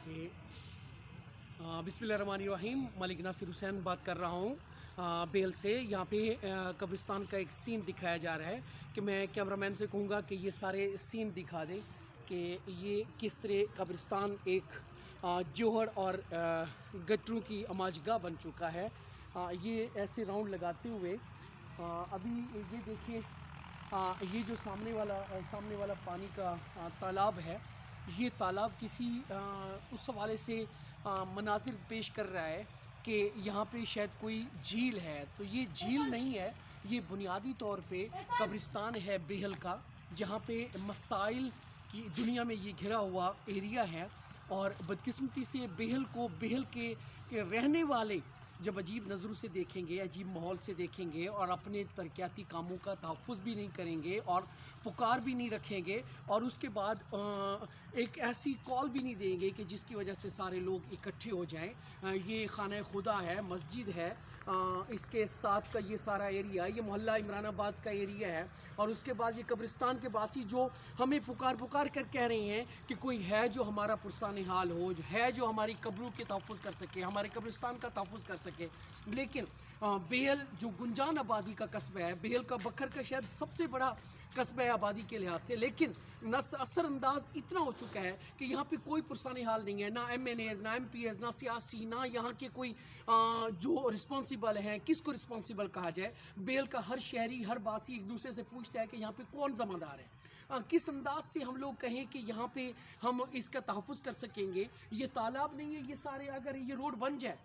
Okay. बिस्मिल्लाहिर्रहमानिर्रहीम। मलिक नासिर हुसैन बात कर रहा हूँ बेल से। यहाँ पे कब्रिस्तान का एक सीन दिखाया जा रहा है कि मैं कैमरामैन से कहूँगा कि ये सारे सीन दिखा दें कि ये किस तरह कब्रिस्तान एक जोहड़ और गटरों की अमाजगाह बन चुका है। ये ऐसे राउंड लगाते हुए अभी ये देखिए, ये जो सामने वाला पानी का तालाब है, ये तालाब किसी उस हवाले से मनाजिर पेश कर रहा है कि यहाँ पे शायद कोई झील है। तो ये झील नहीं है, ये बुनियादी तौर पे कब्रिस्तान है बेहल का, जहाँ पे मसाइल की दुनिया में ये घिरा हुआ एरिया है। और बदकिस्मती से बेहल के रहने वाले जब अजीब नज़रों से देखेंगे, अजीब माहौल से देखेंगे और अपने तरक्याती कामों का तहफ़्फ़ुज़ भी नहीं करेंगे और पुकार भी नहीं रखेंगे और उसके बाद एक ऐसी कॉल भी नहीं देंगे कि जिसकी वजह से सारे लोग इकट्ठे हो जाएं। ये खाना खुदा है, मस्जिद है, इसके साथ का ये सारा एरिया, ये मोहल्ला इमरानाबाद का एरिया है। और उसके बाद ये कब्रिस्तान के बासी जो हमें पुकार कर कह रहे हैं कि कोई है जो हमारा पुरसान हाल हो, है जो हमारी कब्रों के तहफ़्फ़ुज़ कर सके, हमारे कब्रिस्तान का तहफ़्फ़ुज़ कर सके। लेकिन बेहल जो गुंजान आबादी का कस्बा है, बेहल का बखर का शायद सबसे बड़ा कस्बा है आबादी के लिहाज से, लेकिन असरअंदाज इतना हो चुका है कि यहाँ पे कोई पुरसानी हाल नहीं है, ना MNAs, ना MPs, ना सियासी, ना यहाँ के कोई जो रिस्पॉन्सिबल हैं, किसको रिस्पॉन्सिबल कहा जाए। बेहल का हर शहरी, हर बासी एक दूसरे से पूछता है कि यहाँ पे कौन ज़िम्मेदार है, किस अंदाज से हम लोग कहें कि यहाँ पे हम इसका तहफ़्फ़ुज़ कर सकेंगे। ये तालाब नहीं है, ये सारे अगर ये रोड बन जाए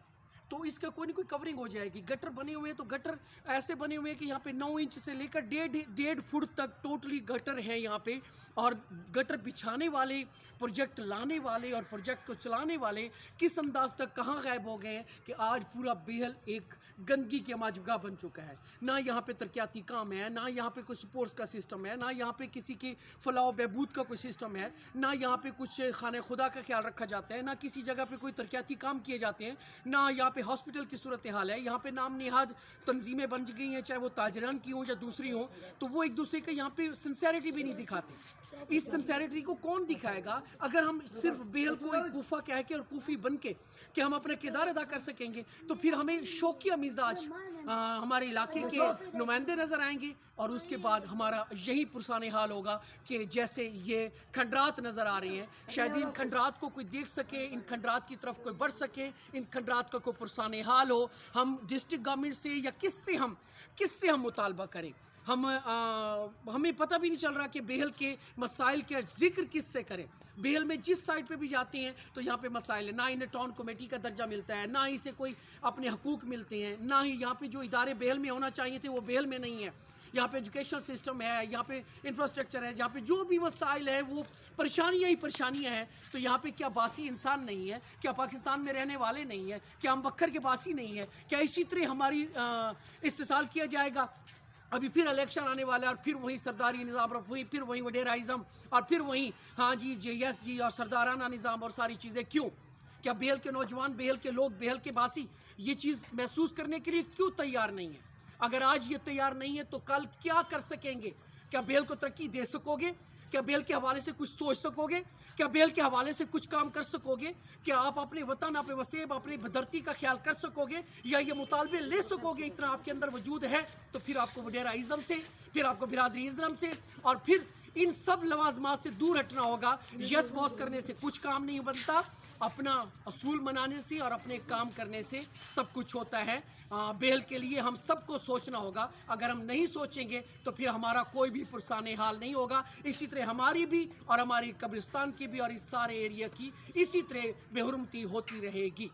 तो इसका कोई ना कोई कवरिंग हो जाएगी। गटर बने हुए हैं तो गटर ऐसे बने हुए हैं कि यहाँ पे 9 इंच से लेकर 1.5 फुट तक टोटली गटर है यहाँ पे। और गटर बिछाने वाले, प्रोजेक्ट लाने वाले और प्रोजेक्ट को चलाने वाले किस अंदाज तक कहाँ गायब हो गए हैं कि आज पूरा बेहल एक गंदगी की अमाजगाह बन चुका है। ना यहाँ पे तरक्याती काम है, ना यहाँ पे कोई स्पोर्ट्स का सिस्टम है, ना यहाँ पे किसी के फलाह बहबूद का कोई सिस्टम है, ना यहाँ पे कुछ खाने खुदा का ख्याल रखा जाता है, ना किसी जगह पे कोई तरक्याती काम किए जाते हैं, ना यहाँ हॉस्पिटल की सूरत हाल है। यहाँ पे नाम निहाद तंजीमें बन गई हैं, चाहे वो ताजरान की हों या दूसरी हों, तो वो एक दूसरे का यहाँ पे सिंसेरिटी भी नहीं दिखाते। इस सिंसेरिटी को कौन दिखाएगा अगर हम सिर्फ बेहल को एक कूफा कह के और कूफी बन के कि हम अपना किरदार अदा कर सकेंगे, तो फिर हमें शौकिया मिजाज हमारे इलाके के नुमाइंदे नज़र आएंगे और उसके बाद हमारा यही पुरसाने हाल होगा कि जैसे ये खंडरात नज़र आ रही हैं, शायद इन खंडरात को कोई देख सके, इन खंडरात की तरफ कोई बढ़ सके, इन खंडरात का कोई पुरसाने हाल हो। हम डिस्ट्रिक्ट गवर्नमेंट से या किससे हम मुतालबा करें। हमें पता भी नहीं चल रहा कि बेहल के मसाइल के जिक्र किससे करें। बेहल में जिस साइड पे भी जाते हैं तो यहाँ पे मसाइल है, ना इन्हें टाउन कमेटी का दर्जा मिलता है, ना इसे कोई अपने हकूक़ मिलते हैं, ना ही यहाँ पे जो इदारे बेहल में होना चाहिए थे वो बेहल में नहीं है। यहाँ पे एजुकेशन सिस्टम है, यहाँ पे इंफ्रास्ट्रक्चर है, यहाँ पे जो भी मसाइल है वो परेशानियाँ ही परेशानियाँ हैं। तो यहाँ पे क्या बासी इंसान नहीं है, क्या पाकिस्तान में रहने वाले नहीं है, क्या हम बखर के बासी नहीं है, क्या इसी तरह हमारी इस्तेसाल किया जाएगा। अभी फिर इलेक्शन आने वाला है और फिर वही सरदारी निज़ाम और फिर वही वडेराइज़म और फिर वही हाँ जी यस जी और सरदाराना निज़ाम और सारी चीज़ें। क्यों? क्या बेहल के नौजवान, बेहल के लोग, बेहल के बासी ये चीज़ महसूस करने के लिए क्यों तैयार नहीं है? अगर आज ये तैयार नहीं है तो कल क्या कर सकेंगे? क्या बेहल को तरक्की दे सकोगे? क्या बेहल के हवाले से कुछ सोच सकोगे? क्या बेहल के हवाले से कुछ काम कर सकोगे? क्या आप अपने वतन, अपने वसेब, अपनी धरती का ख्याल कर सकोगे या ये मुतालबे ले सकोगे? इतना आपके अंदर वजूद है तो फिर आपको वडेराइज़म से, फिर आपको बिरादरी इज़्रम से और फिर इन सब लवाजमात से दूर हटना होगा। यस बॉस करने से कुछ काम नहीं बनता, अपना असूल मनाने से और अपने काम करने से सब कुछ होता है। बेहल के लिए हम सबको सोचना होगा। अगर हम नहीं सोचेंगे तो फिर हमारा कोई भी पुरसाने हाल नहीं होगा। इसी तरह हमारी भी और हमारी कब्रिस्तान की भी और इस सारे एरिया की इसी तरह बेहुरमती होती रहेगी।